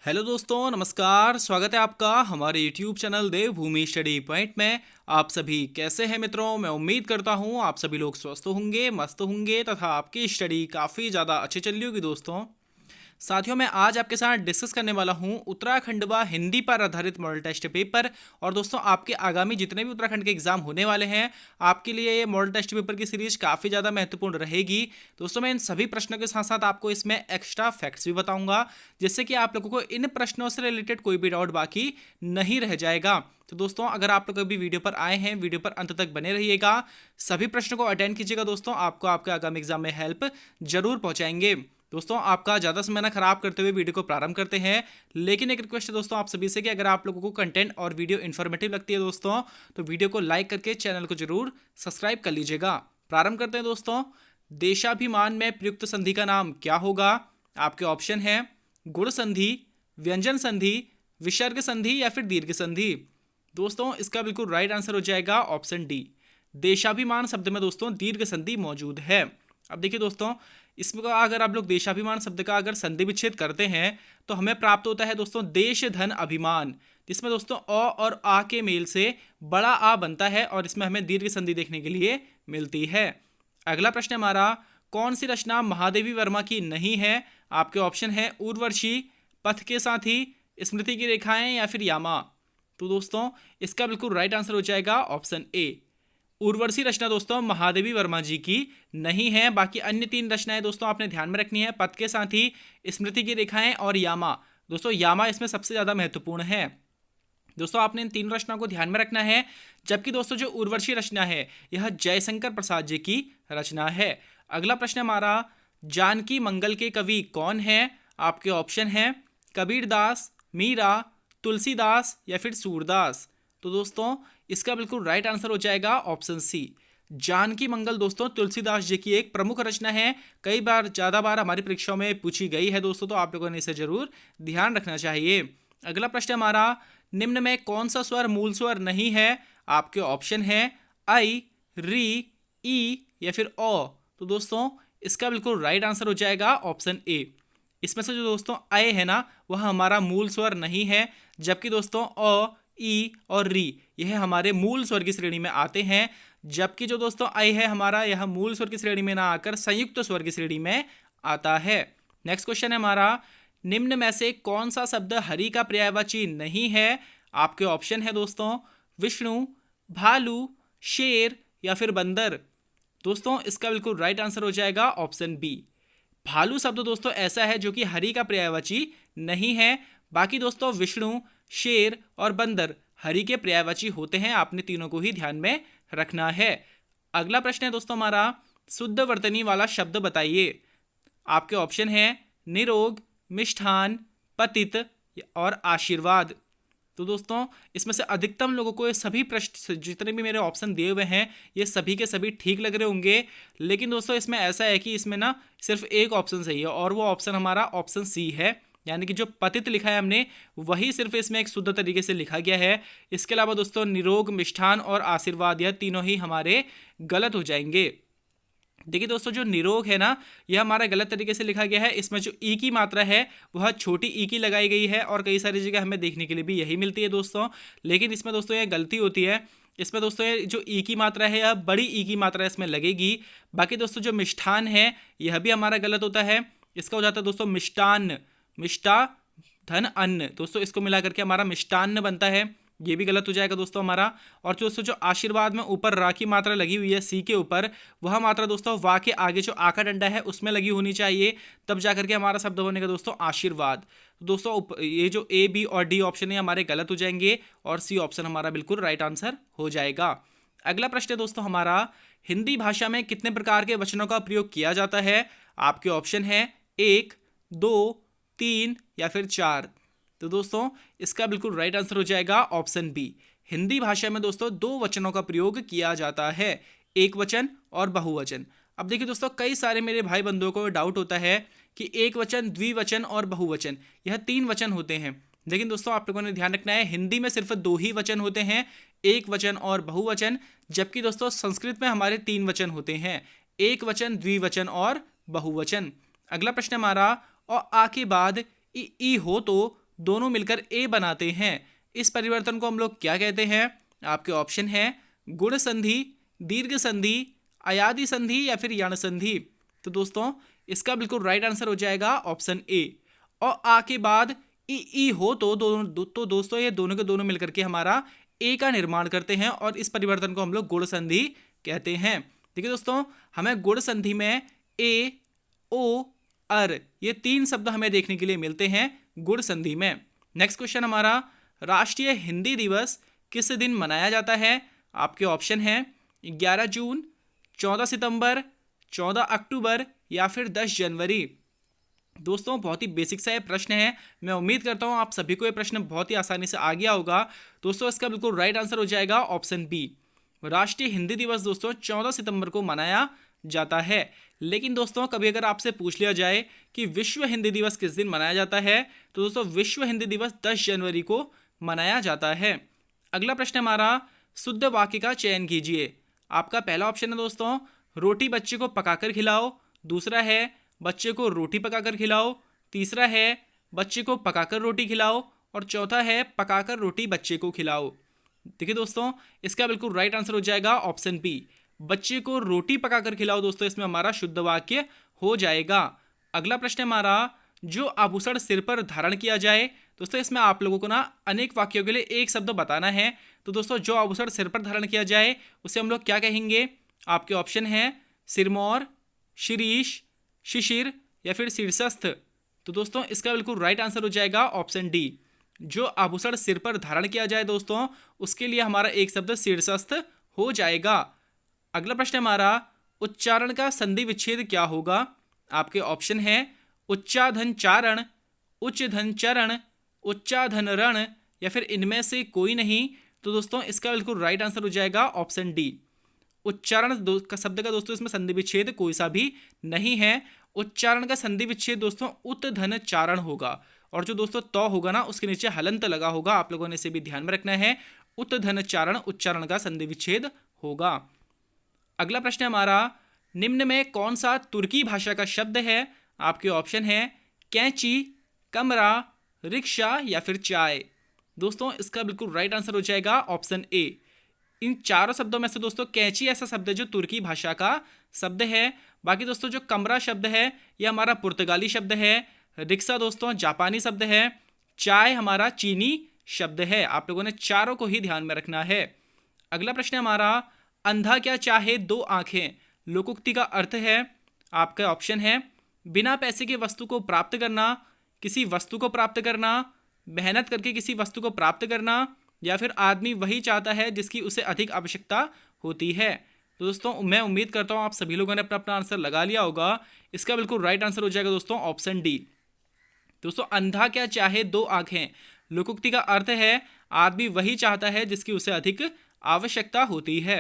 Hello दोस्तों, नमस्कार। स्वागत है आपका हमारे यूट्यूब चैनल देवभूमि स्टडी पॉइंट में। आप सभी कैसे हैं मित्रों? मैं उम्मीद करता हूं आप सभी लोग स्वस्थ होंगे, मस्त होंगे तथा आपकी स्टडी काफ़ी ज़्यादा अच्छी चल रही होगी दोस्तों। साथियों, मैं आज आपके साथ डिस्कस करने वाला हूं उत्तराखंड व हिंदी पर आधारित मॉडल टेस्ट पेपर। और दोस्तों, आपके आगामी जितने भी उत्तराखंड के एग्जाम होने वाले हैं, आपके लिए ये मॉडल टेस्ट पेपर की सीरीज काफ़ी ज़्यादा महत्वपूर्ण रहेगी। दोस्तों, मैं इन सभी प्रश्नों के साथ साथ आपको इसमें एक्स्ट्रा फैक्ट्स भी बताऊंगा, जिससे कि आप लोगों को इन प्रश्नों से रिलेटेड कोई भी डाउट बाकी नहीं रह जाएगा। तो दोस्तों, अगर आप लोग अभी वीडियो पर आए हैं, वीडियो पर अंत तक बने रहिएगा, सभी प्रश्नों को अटेंड कीजिएगा दोस्तों। आपको आपके आगामी एग्जाम में हेल्प जरूर पहुंचाएंगे। दोस्तों, आपका ज़्यादा समय ना खराब करते हुए वीडियो को प्रारंभ करते हैं। लेकिन एक रिक्वेस्ट है दोस्तों आप सभी से कि अगर आप लोगों को कंटेंट और वीडियो इन्फॉर्मेटिव लगती है दोस्तों, तो वीडियो को लाइक करके चैनल को जरूर सब्सक्राइब कर लीजिएगा। प्रारंभ करते हैं दोस्तों। देशाभिमान में प्रयुक्त संधि का नाम क्या होगा? आपके ऑप्शन है गुण संधि, व्यंजन संधि, विसर्ग संधि या फिर दीर्घ संधि। दोस्तों, इसका बिल्कुल राइट आंसर हो जाएगा ऑप्शन डी। देशाभिमान शब्द में दोस्तों दीर्घ संधि मौजूद है। अब देखिए दोस्तों, इसमें अगर आप लोग देशाभिमान शब्द का अगर संधि विच्छेद करते हैं तो हमें प्राप्त होता है दोस्तों देश धन अभिमान, जिसमें दोस्तों अ और आ के मेल से बड़ा आ बनता है और इसमें हमें दीर्घ संधि देखने के लिए मिलती है। अगला प्रश्न हमारा, कौन सी रचना महादेवी वर्मा की नहीं है? आपके ऑप्शन है उर्वशी, पथ के साथी, स्मृति की रेखाएं या फिर यामा। तो दोस्तों, इसका बिल्कुल राइट आंसर हो जाएगा ऑप्शन ए। उर्वशी रचना दोस्तों महादेवी वर्मा जी की नहीं है। बाकी अन्य तीन रचनाएं दोस्तों आपने ध्यान में रखनी है, पथ के साथी, स्मृति की रेखाएं और यामा। दोस्तों, यामा इसमें सबसे ज़्यादा महत्वपूर्ण है। दोस्तों, आपने इन तीन रचनाओं को ध्यान में रखना है। जबकि दोस्तों जो उर्वशी रचना है यह जयशंकर प्रसाद जी की रचना है। अगला प्रश्न हमारा, जानकी मंगल के कवि कौन है? आपके ऑप्शन हैं कबीरदास, मीरा, तुलसीदास या फिर सूरदास। तो दोस्तों, इसका बिल्कुल राइट आंसर हो जाएगा ऑप्शन सी। जानकी मंगल दोस्तों तुलसीदास जी की एक प्रमुख रचना है। कई बार ज़्यादा बार हमारी परीक्षाओं में पूछी गई है दोस्तों, तो आप लोगों ने इसे जरूर ध्यान रखना चाहिए। अगला प्रश्न हमारा, निम्न में कौन सा स्वर मूल स्वर नहीं है? आपके ऑप्शन है आई, री, ई या फिर ओ। तो दोस्तों, इसका बिल्कुल राइट आंसर हो जाएगा ऑप्शन ए। इसमें से जो दोस्तों अय है ना, वह हमारा मूल स्वर नहीं है। जबकि दोस्तों अ, ई और री यह हमारे मूल स्वर की श्रेणी में आते हैं। जबकि जो दोस्तों अय है हमारा, यह मूल स्वर की श्रेणी में ना आकर संयुक्त स्वर की श्रेणी में आता है। नेक्स्ट क्वेश्चन है हमारा, निम्न में से कौन सा शब्द हरि का पर्यायवाची नहीं है? आपके ऑप्शन है दोस्तों विष्णु, भालू, शेर या फिर बंदर। दोस्तों, इसका बिल्कुल राइट आंसर हो जाएगा ऑप्शन बी। भालू शब्द दोस्तों ऐसा है जो कि हरि का पर्यायवाची नहीं है। बाकी दोस्तों विष्णु, शेर और बंदर हरि के पर्यायवाची होते हैं। आपने तीनों को ही ध्यान में रखना है। अगला प्रश्न है दोस्तों हमारा, शुद्ध वर्तनी वाला शब्द बताइए। आपके ऑप्शन है निरोग, मिष्ठान, पतित और आशीर्वाद। तो दोस्तों, इसमें से अधिकतम लोगों को ये सभी प्रश्न जितने भी मेरे ऑप्शन दिए हुए हैं ये सभी के सभी ठीक लग रहे होंगे। लेकिन दोस्तों, इसमें ऐसा है कि इसमें ना सिर्फ एक ऑप्शन सही है और वो ऑप्शन हमारा ऑप्शन सी है। यानी कि जो पतित लिखा है हमने वही सिर्फ इसमें एक शुद्ध तरीके से लिखा गया है। इसके अलावा दोस्तों निरोग, मिष्ठान और आशीर्वाद यह तीनों ही हमारे गलत हो जाएंगे। देखिए दोस्तों, जो निरोग है ना, यह हमारा गलत तरीके से लिखा गया है। इसमें जो ई की मात्रा है वह छोटी ई की लगाई गई है और कई सारी जगह हमें देखने के लिए भी यही मिलती है दोस्तों। लेकिन इसमें दोस्तों यह गलती होती है। इसमें दोस्तों ये जो ई की मात्रा है यह बड़ी ई की मात्रा इसमें लगेगी। बाकी दोस्तों जो मिष्ठान है यह भी हमारा गलत होता है। इसका हो जाता है दोस्तों मिष्टान्न, मिष्टा धन अन्न। दोस्तों, इसको मिला करके हमारा मिष्टान्न बनता है, ये भी गलत हो जाएगा दोस्तों हमारा। और दोस्तों जो आशीर्वाद में ऊपर रा की मात्रा लगी हुई है सी के ऊपर, वह मात्रा दोस्तों वा के आगे जो आ का डंडा है उसमें लगी होनी चाहिए, तब जाकर के हमारा शब्द बनेगा दोस्तों आशीर्वाद। तो दोस्तों ये जो ए, बी और डी ऑप्शन है हमारे गलत हो जाएंगे और सी ऑप्शन हमारा बिल्कुल राइट आंसर हो जाएगा। अगला प्रश्न है दोस्तों हमारा, हिंदी भाषा में कितने प्रकार के वचनों का प्रयोग किया जाता है? आपके ऑप्शन है 1, 2, 3 या फिर 4। तो दोस्तों, इसका बिल्कुल राइट आंसर हो जाएगा ऑप्शन बी। हिंदी भाषा में दोस्तों दो वचनों का प्रयोग किया जाता है, एक वचन और बहुवचन। अब देखिए दोस्तों, कई सारे मेरे भाई बंधुओं को डाउट होता है कि एक वचन, द्विवचन और बहुवचन यह 3 वचन होते हैं। लेकिन दोस्तों आप लोगों ने ध्यान रखना है, हिंदी में सिर्फ 2 ही वचन होते हैं, एक वचन और बहुवचन। जबकि दोस्तों संस्कृत में हमारे 3 वचन होते हैं, एक वचन, द्विवचन और बहुवचन। अगला प्रश्न हमारा, और आ के बाद ई हो तो दोनों मिलकर ए बनाते हैं, इस परिवर्तन को हम लोग क्या कहते हैं? आपके ऑप्शन है गुण संधि, दीर्घ संधि, अयादि संधि या फिर यण संधि। तो दोस्तों इसका बिल्कुल राइट आंसर हो जाएगा ऑप्शन ए। और आ के बाद ई हो तो दोस्तों ये दोनों के दोनों मिलकर के हमारा ए का निर्माण करते हैं और इस परिवर्तन को हम लोग गुण संधि कहते हैं। देखिए दोस्तों, हमें गुण संधि में ए, ओ, अर ये 3 शब्द हमें देखने के लिए मिलते हैं गुण संधि में। नेक्स्ट क्वेश्चन हमारा, राष्ट्रीय हिंदी दिवस किस दिन मनाया जाता है? आपके ऑप्शन हैं 11 जून, 14 सितंबर, 14 अक्टूबर या फिर 10 जनवरी। दोस्तों बहुत ही बेसिक सा ये प्रश्न है, मैं उम्मीद करता हूँ आप सभी को ये प्रश्न बहुत ही आसानी से आ गया होगा। दोस्तों इसका बिल्कुल राइट आंसर हो जाएगा ऑप्शन बी। राष्ट्रीय हिंदी दिवस दोस्तों 14 सितंबर को मनाया जाता है। लेकिन दोस्तों कभी अगर आपसे पूछ लिया जाए कि विश्व हिंदी दिवस किस दिन मनाया जाता है, तो दोस्तों विश्व हिंदी दिवस 10 जनवरी को मनाया जाता है। अगला प्रश्न हमारा, शुद्ध वाक्य का चयन कीजिए। आपका पहला ऑप्शन है दोस्तों रोटी बच्चे को पकाकर खिलाओ, दूसरा है बच्चे को रोटी पकाकर खिलाओ, तीसरा है बच्चे को पकाकर रोटी खिलाओ और चौथा है पकाकर रोटी बच्चे को खिलाओ। देखिए दोस्तों इसका बिल्कुल राइट आंसर हो जाएगा ऑप्शन बी, बच्चे को रोटी पकाकर खिलाओ। दोस्तों इसमें हमारा शुद्ध वाक्य हो जाएगा। अगला प्रश्न हमारा, जो आभूषण सिर पर धारण किया जाए। दोस्तों इसमें आप लोगों को ना अनेक वाक्यों के लिए एक शब्द बताना है। तो दोस्तों जो आभूषण सिर पर धारण किया जाए उसे हम लोग क्या कहेंगे? आपके ऑप्शन है सिरमौर, शिरीष, शिशिर या फिर शीर्षस्थ। तो दोस्तों इसका बिल्कुल राइट आंसर हो जाएगा ऑप्शन डी, जो आभूषण सिर पर धारण किया जाए दोस्तों उसके लिए हमारा एक शब्द शीर्षस्थ हो जाएगा। अगला प्रश्न हमारा, उच्चारण का संधि विच्छेद क्या होगा? आपके ऑप्शन है उच्चाधन चारण, उच्च धन चरण, उच्चाधन रण या फिर इनमें से कोई नहीं। तो दोस्तों इसका बिल्कुल राइट आंसर हो जाएगा ऑप्शन डी, उच्चारण का शब्द का दोस्तों इसमें संधि विच्छेद कोई सा भी नहीं है। उच्चारण का संधि विच्छेद दोस्तों उत धन चारण होगा और जो दोस्तों तो होगा ना उसके नीचे हलंत लगा होगा, आप लोगों ने इसे भी ध्यान में रखना है। उत धन चारण उच्चारण का संधि विच्छेद होगा। अगला प्रश्न हमारा, निम्न में कौन सा तुर्की भाषा का शब्द है? आपके ऑप्शन है कैंची, कमरा, रिक्शा या फिर चाय। दोस्तों इसका बिल्कुल राइट आंसर हो जाएगा ऑप्शन ए। इन चारों शब्दों में से दोस्तों कैंची ऐसा शब्द है जो तुर्की भाषा का शब्द है। बाकी दोस्तों जो कमरा शब्द है यह हमारा पुर्तगाली शब्द है, रिक्शा दोस्तों जापानी शब्द है, चाय हमारा चीनी शब्द है। आप लोगों ने चारों को ही ध्यान में रखना है। अगला प्रश्न हमारा, अंधा क्या चाहे दो आंखें। लोकोक्ति का अर्थ है, आपका ऑप्शन है बिना पैसे की वस्तु को प्राप्त करना, किसी वस्तु को प्राप्त करना, मेहनत करके किसी वस्तु को प्राप्त करना या फिर आदमी वही चाहता है जिसकी उसे अधिक आवश्यकता होती है। तो दोस्तों मैं उम्मीद करता हूँ आप सभी लोगों ने अपना अपना आंसर लगा लिया होगा। इसका बिल्कुल राइट आंसर हो जाएगा दोस्तों ऑप्शन डी। दोस्तों अंधा क्या चाहे दो आंखें, लोकोक्ति का अर्थ है आदमी वही चाहता है जिसकी उसे अधिक आवश्यकता होती है।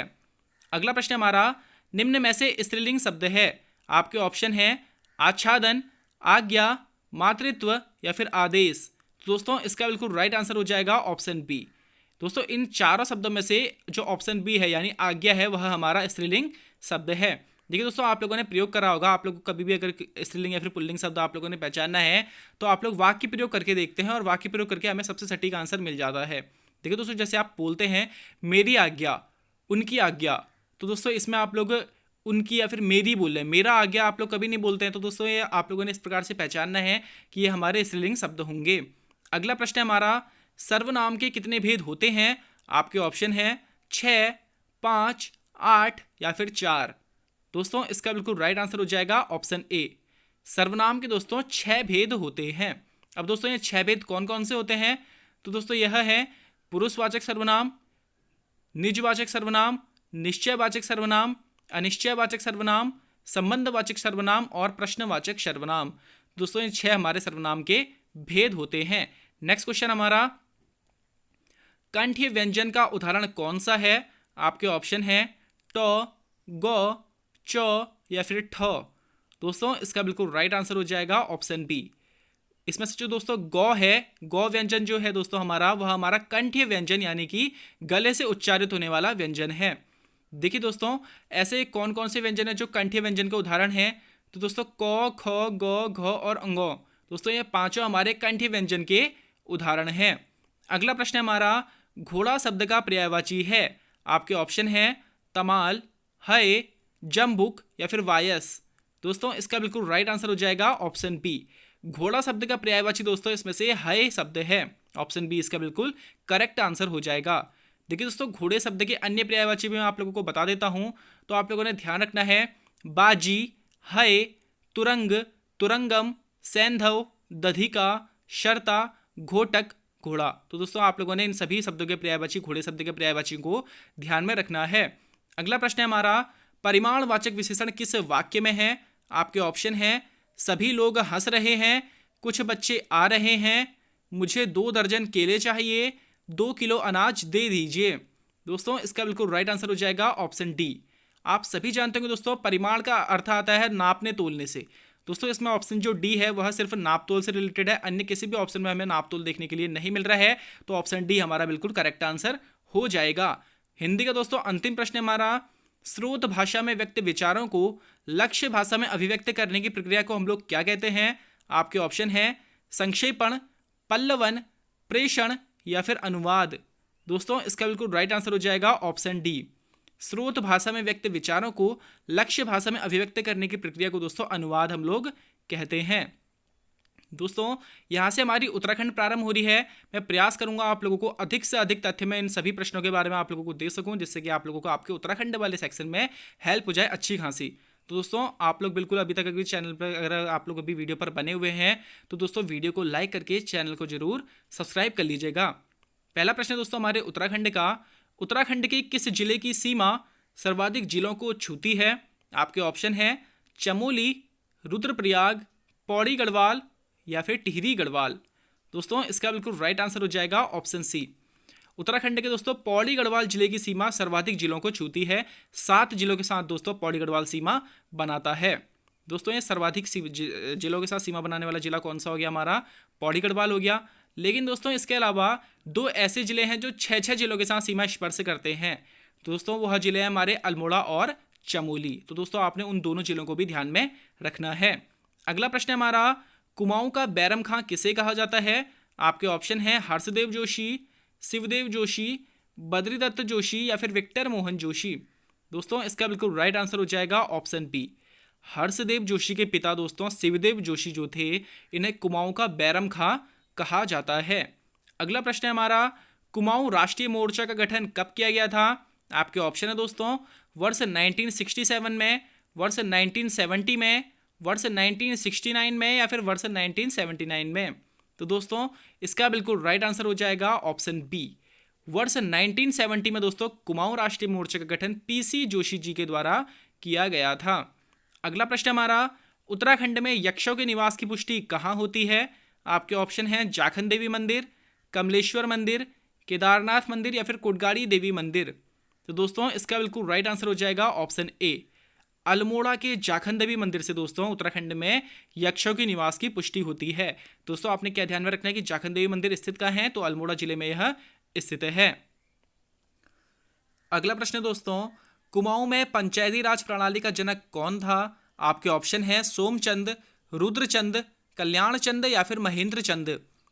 अगला प्रश्न हमारा, निम्न में से स्त्रीलिंग शब्द है। आपके ऑप्शन है आच्छादन, आज्ञा, मातृत्व या फिर आदेश। तो दोस्तों इसका बिल्कुल राइट आंसर हो जाएगा ऑप्शन बी। दोस्तों इन चारों शब्दों में से जो ऑप्शन बी है यानी आज्ञा है वह हमारा स्त्रीलिंग शब्द है। देखिए दोस्तों आप लोगों ने प्रयोग करा होगा, आप लोग को कभी भी अगर स्त्रीलिंग या फिर पुल्लिंग शब्द आप लोगों ने पहचानना है तो आप लोग वाक्य प्रयोग करके देखते हैं और वाक्य प्रयोग करके हमें सबसे सटीक आंसर मिल जाता है। देखिए दोस्तों जैसे आप बोलते हैं मेरी आज्ञा, उनकी आज्ञा, तो दोस्तों इसमें आप लोग उनकी या फिर मेरी बोल रहे हैं, मेरा आज्ञा आप लोग कभी नहीं बोलते हैं। तो दोस्तों ये आप लोगों ने इस प्रकार से पहचानना है कि ये हमारे स्त्रीलिंग शब्द होंगे। अगला प्रश्न है हमारा, सर्वनाम के कितने भेद होते हैं? आपके ऑप्शन है 6, 5, 8 या फिर 4। दोस्तों इसका बिल्कुल राइट आंसर हो जाएगा ऑप्शन ए। सर्वनाम के दोस्तों 6 भेद होते हैं। अब दोस्तों ये 6 भेद कौन कौन से होते हैं? तो दोस्तों यह है पुरुषवाचक सर्वनाम, निजवाचक सर्वनाम, निश्चयवाचक सर्वनाम, अनिश्चयवाचक सर्वनाम, संबंधवाचक सर्वनाम और प्रश्नवाचक सर्वनाम। दोस्तों ये 6 हमारे सर्वनाम के भेद होते हैं। नेक्स्ट क्वेश्चन हमारा, कंठीय व्यंजन का उदाहरण कौन सा है? आपके ऑप्शन है ट, ग, च या फिर ठ। दोस्तों इसका बिल्कुल राइट आंसर हो जाएगा ऑप्शन बी। इसमें से जो दोस्तों गौ है, गौ व्यंजन जो है दोस्तों हमारा वह हमारा कंठीय व्यंजन यानी कि गले से उच्चारित होने वाला व्यंजन है। देखिए दोस्तों ऐसे कौन कौन से व्यंजन है जो कंठीय व्यंजन के उदाहरण है? तो दोस्तों क, ख, ग, घ और अंग। दोस्तों ये पांचों हमारे कंठीय व्यंजन के उदाहरण है। अगला प्रश्न है हमारा, घोड़ा शब्द का पर्यायवाची है। आपके ऑप्शन है तमाल, हय, जम्बुक या फिर वायस। दोस्तों इसका बिल्कुल राइट आंसर हो जाएगा ऑप्शन बी। घोड़ा शब्द का पर्यायवाची दोस्तों इसमें से हय शब्द है। ऑप्शन बी इसका बिल्कुल करेक्ट आंसर हो जाएगा। देखिए दोस्तों, घोड़े शब्द के अन्य पर्यायवाची भी मैं आप लोगों को बता देता हूं, तो आप लोगों ने ध्यान रखना है बाजी, हय, तुरंग, तुरंगम, सैंधव, दधिका, शर्ता, घोटक, घोड़ा। तो दोस्तों आप लोगों ने इन सभी शब्दों के पर्यायवाची, घोड़े शब्द के पर्यायवाची को ध्यान में रखना है। अगला प्रश्न है हमारा, परिमाणवाचक विशेषण किस वाक्य में है। आपके ऑप्शन है सभी लोग हंस रहे हैं, कुछ बच्चे आ रहे हैं, मुझे 2 दर्जन केले चाहिए, 2 किलो अनाज दे दीजिए। दोस्तों इसका बिल्कुल राइट आंसर हो जाएगा ऑप्शन डी। आप सभी जानते होंगे दोस्तों, परिमाण का अर्थ आता है नापने तोलने से। दोस्तों इसमें ऑप्शन जो डी है वह सिर्फ नाप तोल से रिलेटेड है, अन्य किसी भी ऑप्शन में हमें नाप तोल देखने के लिए नहीं मिल रहा है, तो ऑप्शन डी हमारा बिल्कुल करेक्ट आंसर हो जाएगा। हिंदी का दोस्तों अंतिम प्रश्न हमारा, स्रोत भाषा में व्यक्त विचारों को लक्ष्य भाषा में अभिव्यक्त करने की प्रक्रिया को हम लोग क्या कहते हैं। आपके ऑप्शन है संक्षेपण, पल्लवन, प्रेषण या फिर अनुवाद। दोस्तों इसका बिल्कुल राइट आंसर हो जाएगा ऑप्शन डी। स्रोत भाषा में व्यक्त विचारों को लक्ष्य भाषा में अभिव्यक्त करने की प्रक्रिया को दोस्तों अनुवाद हम लोग कहते हैं। दोस्तों यहाँ से हमारी उत्तराखंड प्रारंभ हो रही है। मैं प्रयास करूंगा आप लोगों को अधिक से अधिक तथ्य में इन सभी प्रश्नों के बारे में आप लोगों को दे सकूं, जिससे कि आप लोगों को आपके उत्तराखंड वाले सेक्शन में हेल्प हो जाए अच्छी खासी। तो दोस्तों आप लोग बिल्कुल अभी तक अगर चैनल पर, अगर आप लोग अभी वीडियो पर बने हुए हैं तो दोस्तों वीडियो को लाइक करके चैनल को जरूर सब्सक्राइब कर लीजिएगा। पहला प्रश्न है दोस्तों हमारे उत्तराखंड का, उत्तराखंड के किस जिले की सीमा सर्वाधिक जिलों को छूती है। आपके ऑप्शन है चमोली, रुद्रप्रयाग, पौड़ी गढ़वाल या फिर टिहरी गढ़वाल। दोस्तों इसका बिल्कुल राइट आंसर हो जाएगा ऑप्शन सी। उत्तराखंड के दोस्तों पौड़ी गढ़वाल जिले की सीमा सर्वाधिक जिलों को छूती है। 7 जिलों के साथ दोस्तों पौड़ी गढ़वाल सीमा बनाता है। दोस्तों ये सर्वाधिक जिलों के साथ सीमा बनाने वाला जिला कौन सा हो गया, हमारा पौड़ी गढ़वाल हो गया। लेकिन दोस्तों इसके अलावा 2 ऐसे जिले हैं जो 6 जिलों के साथ सीमा स्पर्श करते हैं। दोस्तों वह जिले हैं हमारे अल्मोड़ा और चमोली। तो दोस्तों आपने उन दोनों जिलों को भी ध्यान में रखना है। अगला प्रश्न है हमारा, कुमाऊं का बैरम खां किसे कहा जाता है। आपके ऑप्शन है हर्षदेव जोशी, शिवदेव जोशी, बद्रीदत्त जोशी या फिर विक्टर मोहन जोशी। दोस्तों इसका बिल्कुल राइट आंसर हो जाएगा ऑप्शन बी। हर्षदेव जोशी के पिता दोस्तों शिवदेव जोशी जो थे, इन्हें कुमाऊं का बैरम खां कहा जाता है। अगला प्रश्न है हमारा, कुमाऊं राष्ट्रीय मोर्चा का गठन कब किया गया था। आपके ऑप्शन है दोस्तों वर्ष 1967 में, वर्ष 1970 में, वर्ष 1969 में या फिर वर्ष 1979 में। तो दोस्तों इसका बिल्कुल राइट आंसर हो जाएगा ऑप्शन बी। वर्ष 1970 में दोस्तों कुमाऊं राष्ट्रीय मोर्चा का गठन पीसी जोशी जी के द्वारा किया गया था। अगला प्रश्न हमारा, उत्तराखंड में यक्षों के निवास की पुष्टि कहाँ होती है। आपके ऑप्शन हैं जाखन देवी मंदिर, कमलेश्वर मंदिर, केदारनाथ मंदिर या फिर कोटगाड़ी देवी मंदिर। तो दोस्तों इसका बिल्कुल राइट आंसर हो जाएगा ऑप्शन ए। अल्मोड़ा के जाखन देवी मंदिर से दोस्तों उत्तराखंड में यक्षों की निवास की पुष्टि होती है। दोस्तों आपने क्या ध्यान में रखना है कि जाखन देवी मंदिर स्थित कहाँ है, तो अल्मोड़ा जिले में यह स्थित है। अगला प्रश्न दोस्तों, कुमाऊं में पंचायती राज प्रणाली का जनक कौन था। आपके ऑप्शन है सोमचंद, रुद्रचंद, कल्याण चंद या फिर महेंद्र चंद।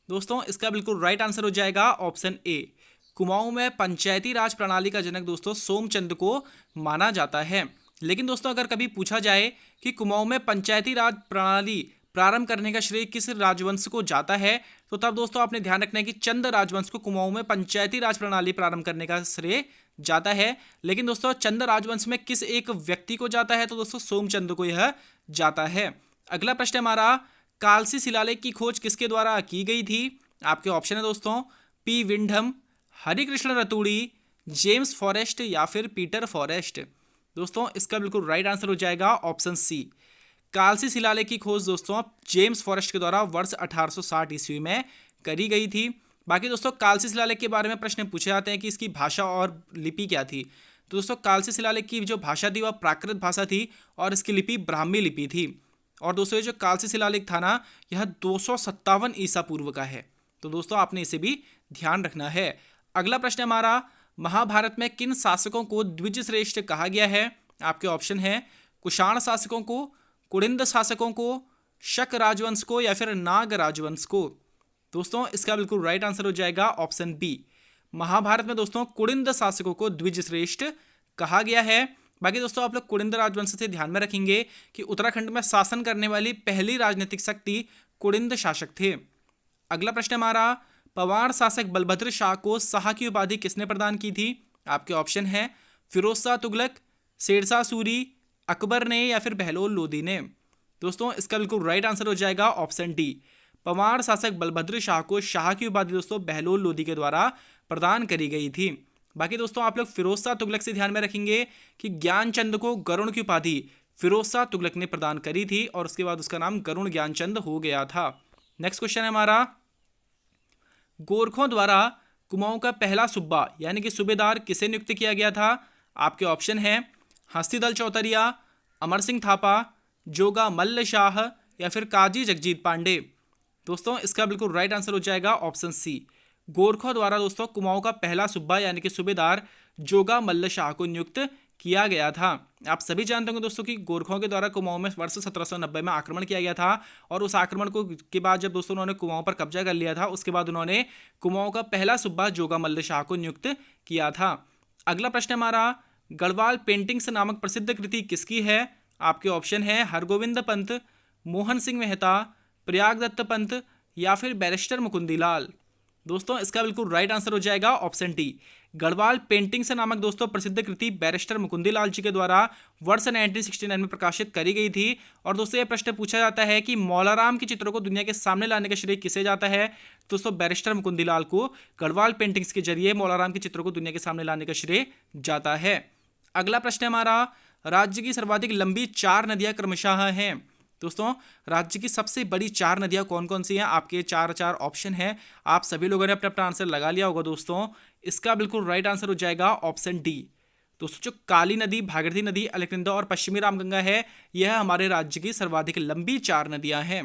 दोस्तों इसका बिल्कुल राइट आंसर हो जाएगा ऑप्शन ए। कुमाऊं में पंचायती राज प्रणाली का जनक दोस्तों सोमचंद को माना जाता है। लेकिन दोस्तों अगर कभी पूछा जाए कि कुमाऊं में पंचायती राज प्रणाली प्रारंभ करने का श्रेय किस राजवंश को जाता है, तो तब दोस्तों आपने ध्यान रखना है कि चंद राजवंश को कुमाऊं में पंचायती राज प्रणाली प्रारंभ करने का श्रेय जाता है। लेकिन दोस्तों चंद राजवंश में किस एक व्यक्ति को जाता है, तो दोस्तों सोमचंद को यह जाता है। अगला प्रश्न हमारा, कालसी शिलालेख की खोज किसके द्वारा की गई थी। आपके ऑप्शन है दोस्तों P Wyndham, Harikrishna Raturi, James Forrest या फिर पीटर फॉरेस्ट। दोस्तों इसका बिल्कुल राइट आंसर हो जाएगा ऑप्शन सी। कालसी शिलालेख की खोज दोस्तों जेम्स फॉरेस्ट के द्वारा वर्ष 1860 ईस्वी में करी गई थी। बाकी दोस्तों कालसी शिलालेख के बारे में प्रश्न पूछे जाते हैं कि इसकी भाषा और लिपि क्या थी। तो दोस्तों कालसी शिलालेख की जो भाषा थी वह प्राकृत भाषा थी और इसकी लिपि ब्राह्मी लिपि थी। और दोस्तों ये जो कालसी शिलालेख था ना, यह 257 ईसा पूर्व का है। तो दोस्तों आपने इसे भी ध्यान रखना है। अगला प्रश्न हमारा, महाभारत में किन शासकों को द्विज श्रेष्ठ कहा गया है। आपके ऑप्शन है कुषाण शासकों को, कुड़िंद शासकों को, शक राजवंश को या फिर नाग राजवंश को। दोस्तों इसका बिल्कुल राइट आंसर हो जाएगा ऑप्शन बी। महाभारत में दोस्तों कुड़िंद शासकों को द्विज श्रेष्ठ कहा गया है। बाकी दोस्तों आप लोग कुड़िंद राजवंश से ध्यान में रखेंगे कि उत्तराखंड में शासन करने वाली पहली राजनीतिक शक्ति कुड़िंद शासक थे। अगला प्रश्न हमारा, पवार शासक बलभद्र शाह को शाह की उपाधि किसने प्रदान की थी? आपके ऑप्शन है फिरोज शाह तुगलक, शेरशाह सूरी, अकबर ने या फिर बहलोल लोदी ने। दोस्तों इसका बिल्कुल राइट आंसर हो जाएगा ऑप्शन डी। पवार शासक बलभद्र शाह को शाह की उपाधि दोस्तों बहलोल लोदी के द्वारा प्रदान करी गई थी। बाकी दोस्तों आप लोग फिरोज शाह तुगलक से ध्यान में रखेंगे कि ज्ञानचंद को गरुण की उपाधि फिरोज शाह तुगलक ने प्रदान करी थी और उसके बाद उसका नाम गरुण ज्ञानचंद हो गया था। नेक्स्ट क्वेश्चन है हमारा, गोरखों द्वारा कुमाऊं का पहला सूबा यानी कि सूबेदार किसे नियुक्त किया गया था? आपके ऑप्शन है हस्तिदल चौतरिया, अमर सिंह थापा, जोगा मल्ल शाह या फिर काजी जगजीत पांडे। दोस्तों इसका बिल्कुल राइट आंसर हो जाएगा ऑप्शन सी। गोरखों द्वारा दोस्तों कुमाऊं का पहला सूबा यानी कि सूबेदार जोगा मल्ल शाह को नियुक्त किया गया था। आप सभी जानते होंगे दोस्तों कि गोरखों के द्वारा कुमाऊं में वर्ष 1790 में आक्रमण किया गया था और उस आक्रमण को के बाद जब दोस्तों उन्होंने कुमाऊं पर कब्जा कर लिया था, उसके बाद उन्होंने कुमाऊं का पहला सूबा जोगा मल्ल शाह को नियुक्त किया था। अगला प्रश्न हमारा, गढ़वाल पेंटिंग्स नामक प्रसिद्ध कृति किसकी है? आपके ऑप्शन है हरगोविंद पंत, मोहन सिंह मेहता, प्रयागदत्त पंत या फिर बैरिस्टर मुकुंदीलाल। दोस्तों इसका बिल्कुल राइट आंसर हो जाएगा ऑप्शन डी। गढ़वाल पेंटिंग्स नामक दोस्तों प्रसिद्ध कृति बैरिस्टर मुकुंदीलाल जी के द्वारा वर्ष 1969 में प्रकाशित करी गई थी। और दोस्तों यह प्रश्न पूछा जाता है कि मौलाराम के चित्रों को दुनिया के सामने लाने का श्रेय किसे जाता है? दोस्तों बैरिस्टर मुकुंदीलाल को गढ़वाल पेंटिंग्स के जरिए मौलाराम के चित्रों को दुनिया के सामने लाने का श्रेय जाता है। अगला प्रश्न हमारा, राज्य की सर्वाधिक लंबी 4 नदियां क्रमशः हैं। दोस्तों राज्य की सबसे बड़ी 4 नदियां कौन कौन सी हैं? आपके 4 ऑप्शन हैं। आप सभी लोगों ने अपना अपना आंसर लगा लिया होगा दोस्तों। इसका बिल्कुल राइट आंसर हो जाएगा ऑप्शन डी। दोस्तों जो काली नदी, भागीरथी नदी, अलकनंदा और पश्चिमी रामगंगा है, यह हमारे राज्य की सर्वाधिक लंबी 4 नदियां हैं।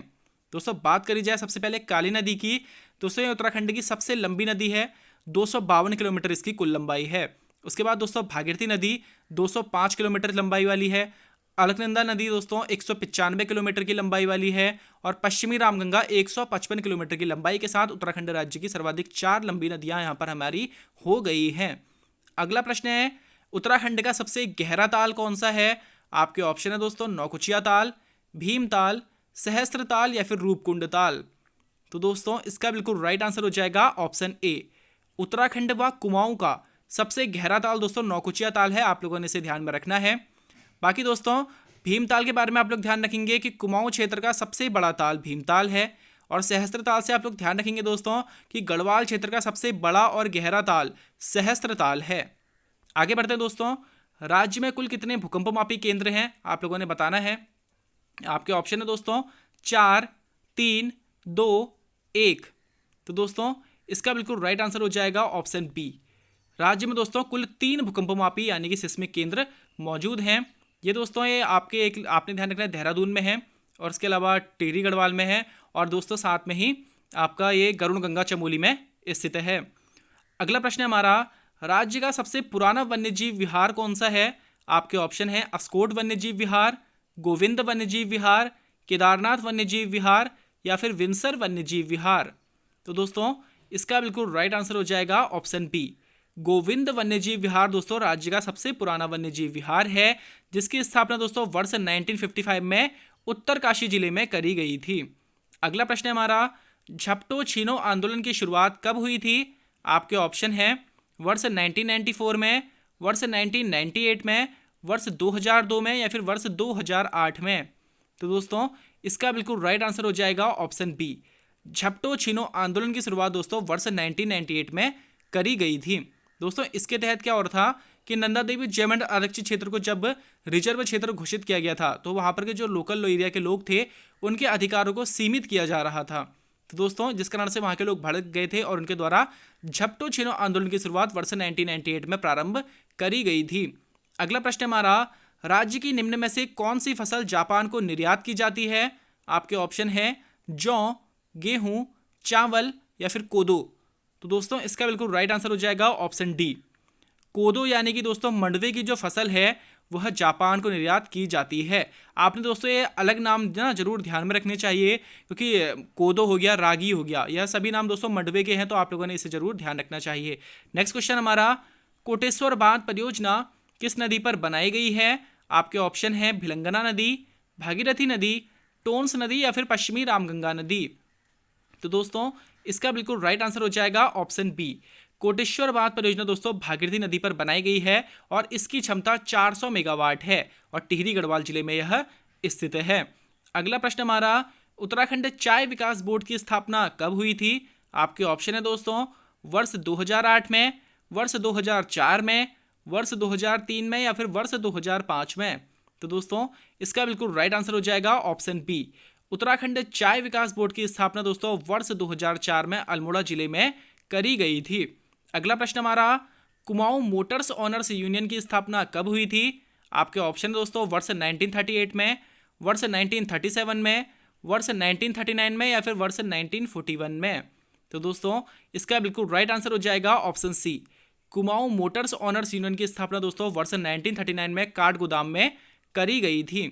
दोस्तों बात करी जाए सबसे पहले काली नदी की, दोस्तों ये उत्तराखंड की सबसे लंबी नदी है, 252 किलोमीटर इसकी कुल लंबाई है। उसके बाद दोस्तों भागीरथी नदी 205 किलोमीटर लंबाई वाली है। अलकनंदा नदी दोस्तों 195 किलोमीटर की लंबाई वाली है और पश्चिमी रामगंगा 155 किलोमीटर की लंबाई के साथ उत्तराखंड राज्य की सर्वाधिक 4 लंबी नदियां यहां पर हमारी हो गई हैं। अगला प्रश्न है, उत्तराखंड का सबसे गहरा ताल कौन सा है? आपके ऑप्शन है दोस्तों नौकुचिया ताल, भीमताल, सहस्त्रताल या फिर रूपकुंड ताल। तो दोस्तों इसका बिल्कुल राइट आंसर हो जाएगा ऑप्शन ए। उत्तराखंड व कुमाऊं का सबसे गहरा ताल दोस्तों नौकुचिया ताल है। आप लोगों ने इसे ध्यान में रखना है। बाकी दोस्तों भीमताल के बारे में आप लोग ध्यान रखेंगे कि कुमाऊं क्षेत्र का सबसे बड़ा ताल भीमताल है। और सहस्त्रताल से आप लोग ध्यान रखेंगे दोस्तों कि गढ़वाल क्षेत्र का सबसे बड़ा और गहरा ताल सहस्त्रताल है। आगे बढ़ते हैं दोस्तों, राज्य में कुल कितने भूकंपमापी केंद्र हैं? आप लोगों ने बताना है। आपके ऑप्शन है दोस्तों 4, 3, 2, 1। तो दोस्तों इसका बिल्कुल राइट आंसर हो जाएगा ऑप्शन बी। राज्य में दोस्तों कुल 3 भूकंपमापी यानी कि सिस्मिक केंद्र मौजूद हैं। ये दोस्तों ये आपने ध्यान रखना है देहरादून में है और इसके अलावा टिहरी गढ़वाल में है और दोस्तों साथ में ही आपका ये गरुड़ गंगा चमोली में स्थित है। अगला प्रश्न है हमारा, राज्य का सबसे पुराना वन्यजीव विहार कौन सा है? आपके ऑप्शन है अस्कोट वन्यजीव विहार, गोविंद वन्यजीव विहार, केदारनाथ वन्यजीव विहार या फिर विंसर वन्यजीव विहार। तो दोस्तों इसका बिल्कुल राइट आंसर हो जाएगा ऑप्शन बी। गोविंद वन्यजीव विहार दोस्तों राज्य का सबसे पुराना वन्यजीव विहार है, जिसकी स्थापना दोस्तों वर्ष 1955 में उत्तरकाशी जिले में करी गई थी। अगला प्रश्न है हमारा, झपटो छीनो आंदोलन की शुरुआत कब हुई थी? आपके ऑप्शन है वर्ष 1994 में, वर्ष 1998 में, वर्ष 2002 में या फिर वर्ष 2008 में। तो दोस्तों इसका बिल्कुल राइट आंसर हो जाएगा ऑप्शन बी। झपटो छीनो आंदोलन की शुरुआत दोस्तों वर्ष 1998 में करी गई थी। दोस्तों इसके तहत क्या हो रहा था कि नंदा देवी जयमंड आरक्षित क्षेत्र को जब रिजर्व क्षेत्र घोषित किया गया था तो वहां पर के जो लोकल एरिया के लोग थे उनके अधिकारों को सीमित किया जा रहा था। तो दोस्तों जिस कारण से वहां के लोग भड़क गए थे और उनके द्वारा झपटो छीनो आंदोलन की शुरुआत वर्ष 1998 में प्रारंभ करी गई थी। अगला प्रश्न हमारा, राज्य की निम्न में से कौन सी फसल जापान को निर्यात की जाती है? आपके ऑप्शन है जौ, गेहूं, चावल या फिर कोदो। तो दोस्तों इसका बिल्कुल राइट आंसर हो जाएगा ऑप्शन डी। कोदो यानी कि दोस्तों मंडवे की जो फसल है वह जापान को निर्यात की जाती है। आपने दोस्तों ये अलग नाम ना जरूर ध्यान में रखने चाहिए, क्योंकि कोदो हो गया, रागी हो गया, यह सभी नाम दोस्तों मंडवे के हैं, तो आप लोगों ने इसे जरूर ध्यान रखना चाहिए। नेक्स्ट क्वेश्चन हमारा, कोटेश्वर बांध परियोजना किस नदी पर बनाई गई है? आपके ऑप्शन है भिलंगना नदी, भागीरथी नदी, टोन्स नदी या फिर पश्चिमी रामगंगा नदी। तो दोस्तों इसका बिल्कुल राइट आंसर हो जाएगा ऑप्शन बी, कोटेश्वर बांध परियोजना दोस्तों भागीरथी नदी पर बनाई गई है और इसकी क्षमता 400 मेगावाट है और टिहरी गढ़वाल जिले में यह स्थित है। अगला प्रश्न हमारा, उत्तराखंड चाय विकास बोर्ड की स्थापना कब हुई थी? आपके ऑप्शन है दोस्तों वर्ष 2008 में, वर्ष 2004 में, वर्ष 2003 में या फिर वर्ष 2005 में। तो दोस्तों इसका बिल्कुल राइट आंसर हो जाएगा ऑप्शन बी, उत्तराखंड चाय विकास बोर्ड की स्थापना दोस्तों वर्ष 2004 में अल्मोड़ा जिले में करी गई थी। अगला प्रश्न हमारा, कुमाऊं मोटर्स ऑनर्स यूनियन की स्थापना कब हुई थी? आपके ऑप्शन दोस्तों वर्ष 1938 में, वर्ष 1937 में, वर्ष 1939 में या फिर वर्ष 1941 में। तो दोस्तों इसका बिल्कुल राइट आंसर हो जाएगा option C, Kumaon Motors Owners Union की स्थापना दोस्तों वर्ष 1939 में काठगोदाम में करी गई थी।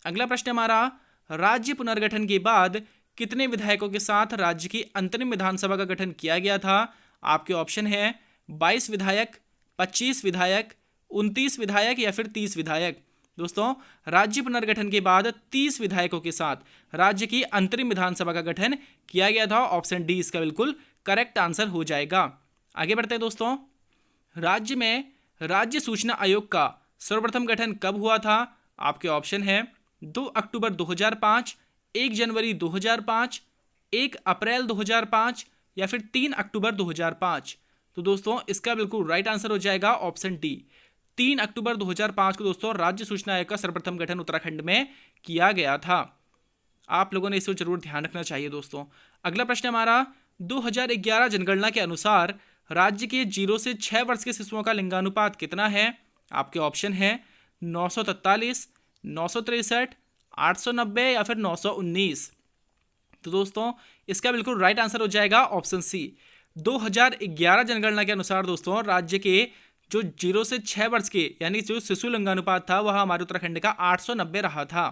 अगला प्रश्न हमारा, राज्य पुनर्गठन के बाद कितने विधायकों के साथ राज्य की अंतरिम विधानसभा का गठन किया गया था? आपके ऑप्शन है 22 विधायक, 25 विधायक, 29 विधायक या फिर 30 विधायक। दोस्तों राज्य पुनर्गठन के बाद 30 विधायकों के साथ राज्य की अंतरिम विधानसभा का गठन किया गया था। ऑप्शन डी इसका बिल्कुल करेक्ट आंसर हो जाएगा। आगे बढ़ते हैं दोस्तों, राज्य में राज्य सूचना आयोग का सर्वप्रथम गठन कब हुआ था? आपके ऑप्शन है 2 अक्टूबर 2005, 1 जनवरी 2005, 1 अप्रैल 2005 या फिर 3 अक्टूबर 2005। तो दोस्तों इसका बिल्कुल राइट आंसर हो जाएगा ऑप्शन डी, 3 अक्टूबर 2005 को दोस्तों राज्य सूचना आयोग का सर्वप्रथम गठन उत्तराखंड में किया गया था। आप लोगों ने इसे जरूर ध्यान रखना चाहिए दोस्तों। अगला प्रश्न हमारा, 2011 जनगणना के अनुसार राज्य के 0 से 6 वर्ष के शिशुओं का लिंगानुपात कितना है? आपके ऑप्शन है 943, 963, 890 या फिर 919। तो दोस्तों इसका बिल्कुल राइट आंसर हो जाएगा ऑप्शन सी, 2011 जनगणना के अनुसार दोस्तों राज्य के जो 0 से 6 वर्ष के यानी जो शिशु लिंगानुपात था वह हमारे उत्तराखंड का 890 रहा था।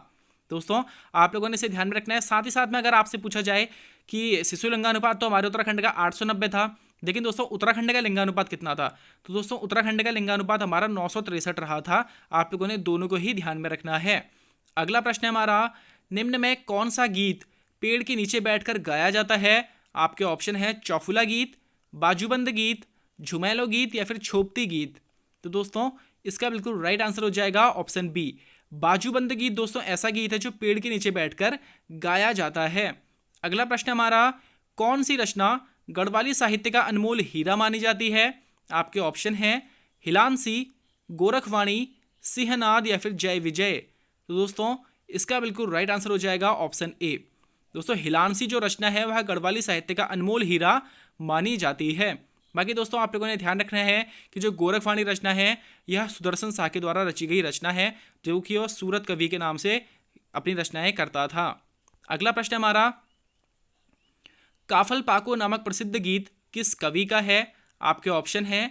दोस्तों आप लोगों ने इसे ध्यान में रखना है। साथ ही साथ में अगर आपसे पूछा जाए कि शिशु लिंगानुपात तो हमारे उत्तराखंड का 890 था, लेकिन दोस्तों उत्तराखंड का लिंगानुपात कितना था? तो दोस्तों उत्तराखंड का लिंगानुपात हमारा 963 रहा था। आप लोगों ने दोनों को ही ध्यान में रखना है। अगला प्रश्न है हमारा, निम्न में कौन सा गीत पेड़ के नीचे बैठकर गाया जाता है? आपके ऑप्शन है चौफुला गीत, बाजूबंद गीत, झुमैलो गीत या फिर छोपती गीत। तो दोस्तों इसका बिल्कुल राइट आंसर हो जाएगा ऑप्शन बी, बाजूबंद गीत दोस्तों ऐसा गीत है जो पेड़ के नीचे बैठकर गाया जाता है। अगला प्रश्न हमारा, कौन सी रचना गढ़वाली साहित्य का अनमोल हीरा मानी जाती है? आपके ऑप्शन है हिलांसी, गोरखवाणी, सिंहनाद या फिर जय विजय। तो दोस्तों इसका बिल्कुल राइट आंसर हो जाएगा ऑप्शन ए। दोस्तों हिलांसी जो रचना है वह गढ़वाली साहित्य का अनमोल हीरा मानी जाती है। बाकी दोस्तों आप लोगों ने ध्यान रखना है कि जो गोरखवाणी रचना है यह सुदर्शन शाह के द्वारा रची गई रचना है, जो कि वह सूरत कवि के नाम से अपनी रचनाएं करता था। अगला प्रश्न हमारा, काफल पाको नामक प्रसिद्ध गीत किस कवि का है? आपके ऑप्शन है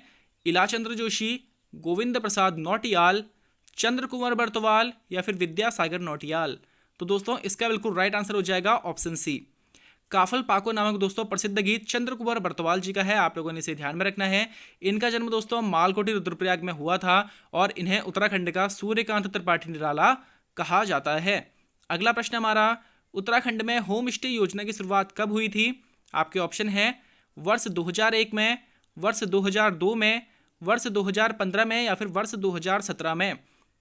इलाचंद्र जोशी, गोविंद प्रसाद नौटियाल, चंद्र कुंवर बर्तवाल या फिर विद्यासागर नौटियाल। तो दोस्तों इसका बिल्कुल राइट आंसर हो जाएगा ऑप्शन सी, काफल पाको नामक दोस्तों प्रसिद्ध गीत चंद्र कुंवर बर्तवाल जी का है। आप लोगों ने इसे ध्यान में रखना है। इनका जन्म दोस्तों मालकोटी रुद्रप्रयाग में हुआ था और इन्हें उत्तराखंड का सूर्यकांत त्रिपाठी निराला कहा जाता है। अगला प्रश्न हमारा, उत्तराखंड में होम स्टे योजना की शुरुआत कब हुई थी? आपके ऑप्शन है वर्ष 2001 में, वर्ष 2002 में, वर्ष 2015 में या फिर वर्ष 2017 में।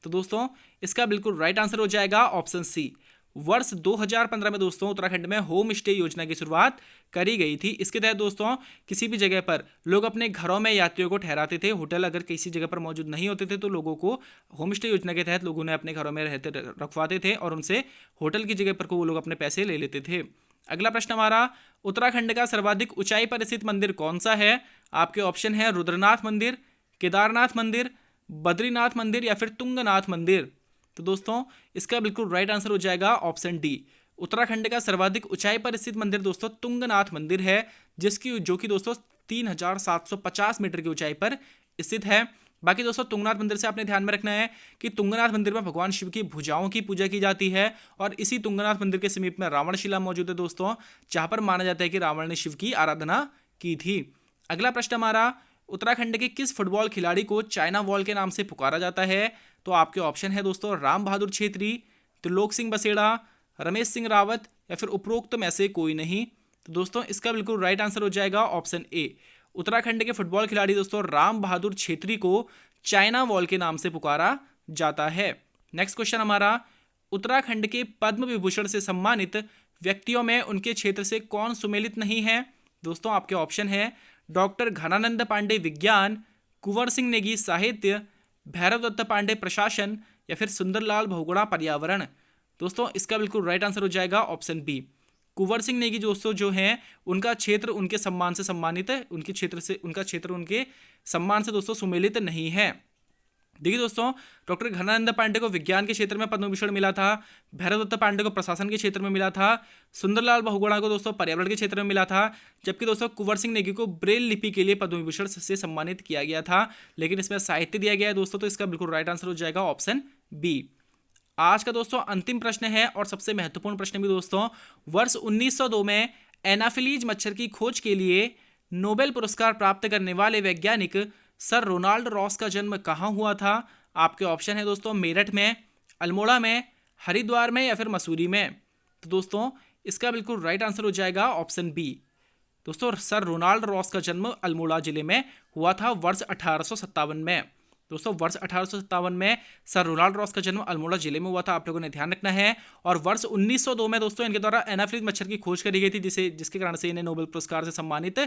तो दोस्तों इसका बिल्कुल राइट आंसर हो जाएगा ऑप्शन सी, वर्ष 2015 में दोस्तों उत्तराखंड में होम स्टे योजना की शुरुआत करी गई थी। इसके तहत दोस्तों किसी भी जगह पर लोग अपने घरों में यात्रियों को ठहराते थे। होटल अगर किसी जगह पर मौजूद नहीं होते थे तो लोगों को होम स्टे योजना के तहत लोगों ने अपने घरों में रहते रखवाते थे और उनसे होटल की जगह पर को वो लोग अपने पैसे ले लेते थे। अगला प्रश्न हमारा, उत्तराखंड का सर्वाधिक ऊंचाई पर स्थित मंदिर कौन सा है? आपके ऑप्शन है रुद्रनाथ मंदिर, केदारनाथ मंदिर, बद्रीनाथ मंदिर या फिर तुंगनाथ मंदिर। तो दोस्तों इसका बिल्कुल राइट आंसर हो जाएगा ऑप्शन डी, उत्तराखंड का सर्वाधिक ऊंचाई पर स्थित मंदिर दोस्तों तुंगनाथ मंदिर है, जो कि दोस्तों 3750 मीटर की ऊंचाई पर स्थित है। बाकी दोस्तों तुंगनाथ मंदिर से आपने ध्यान में रखना है कि तुंगनाथ मंदिर में भगवान शिव की भुजाओं की पूजा की जाती है और इसी तुंगनाथ मंदिर के समीप में रावणशिला मौजूद है दोस्तों, जहां पर माना जाता है कि रावण ने शिव की आराधना की थी। अगला प्रश्न हमारा, उत्तराखंड के किस फुटबॉल खिलाड़ी को चाइना वॉल के नाम से पुकारा जाता है? तो आपके ऑप्शन है दोस्तों राम बहादुर छेत्री, त्रिलोक सिंह बसेड़ा, रमेश सिंह रावत या फिर उपरोक्त में से कोई नहीं। तो दोस्तों इसका बिल्कुल राइट आंसर हो जाएगा ऑप्शन ए। उत्तराखंड के फुटबॉल खिलाड़ी दोस्तों राम बहादुर छेत्री को चाइना वॉल के नाम से पुकारा जाता है। नेक्स्ट क्वेश्चन हमारा, उत्तराखंड के पद्म विभूषण से सम्मानित व्यक्तियों में उनके क्षेत्र से कौन सुमेलित नहीं है? दोस्तों आपके ऑप्शन है डॉक्टर घनानंद पांडे विज्ञान, कुंवर सिंह नेगी साहित्य, भैरव दत्त पांडे प्रशासन या फिर सुंदरलाल बहुगुणा पर्यावरण। दोस्तों इसका बिल्कुल राइट आंसर हो जाएगा ऑप्शन बी। कुंवर सिंह नेगी दोस्तों जो हैं उनका क्षेत्र उनके सम्मान से सम्मानित है, उनके क्षेत्र से उनका क्षेत्र उनके सम्मान से दोस्तों सुमेलित नहीं है। देखिए दोस्तों, डॉक्टर घनानंद पांडे को विज्ञान के क्षेत्र में पद्म विभूषण मिला था, भैरव दत्त पांडे को प्रशासन के क्षेत्र में मिला था, सुंदरलाल बहुगुणा को दोस्तों पर्यावरण के क्षेत्र में मिला था, जबकि दोस्तों कुंवर सिंह नेगी को ब्रेल लिपि के लिए पद्म विभूषण से सम्मानित किया गया था, लेकिन इसमें साहित्य दिया गया है दोस्तों, तो इसका बिल्कुल राइट आंसर हो जाएगा ऑप्शन बी। आज का दोस्तों अंतिम प्रश्न है और सबसे महत्वपूर्ण प्रश्न भी दोस्तों, वर्ष 1902 में एनाफिलीज मच्छर की खोज के लिए नोबेल पुरस्कार प्राप्त करने वाले वैज्ञानिक सर रोनाल्ड रॉस का जन्म कहाँ हुआ था? आपके ऑप्शन है दोस्तों मेरठ में, अल्मोड़ा में, हरिद्वार में या फिर मसूरी में। तो दोस्तों इसका बिल्कुल राइट आंसर हो जाएगा ऑप्शन बी। दोस्तों सर रोनाल्ड रॉस का जन्म अल्मोड़ा जिले में हुआ था वर्ष 1857 में। दोस्तों वर्ष 1857 में सर रोनाल्ड रॉस का जन्म अल्मोड़ा जिले में हुआ था, आप लोगों ने ध्यान रखना है। और वर्ष 1902 में दोस्तों इनके द्वारा एनाफिलीज मच्छर की खोज करी गई थी, जिसके कारण से इन्हें नोबेल पुरस्कार से सम्मानित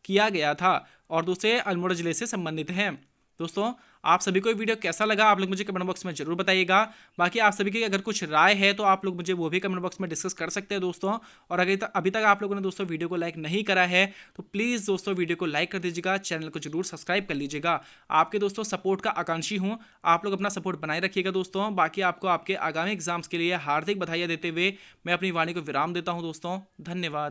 किया गया था और दूसरे अल्मोड़ा जिले से संबंधित हैं। दोस्तों आप सभी को वीडियो कैसा लगा आप लोग मुझे कमेंट बॉक्स में जरूर बताइएगा। बाकी आप सभी की अगर कुछ राय है तो आप लोग मुझे वो भी कमेंट बॉक्स में डिस्कस कर सकते हैं दोस्तों। और अगर अभी तक आप लोगों ने दोस्तों वीडियो को लाइक नहीं करा है तो प्लीज़ दोस्तों वीडियो को लाइक कर दीजिएगा, चैनल को जरूर सब्सक्राइब कर लीजिएगा। आपके दोस्तों सपोर्ट का आकांक्षी हूँ, आप लोग अपना सपोर्ट बनाए रखिएगा दोस्तों। बाकी आपको आपके आगामी एग्जाम्स के लिए हार्दिक बधाइयाँ देते हुए मैं अपनी वाणी को विराम देता हूँ दोस्तों। धन्यवाद।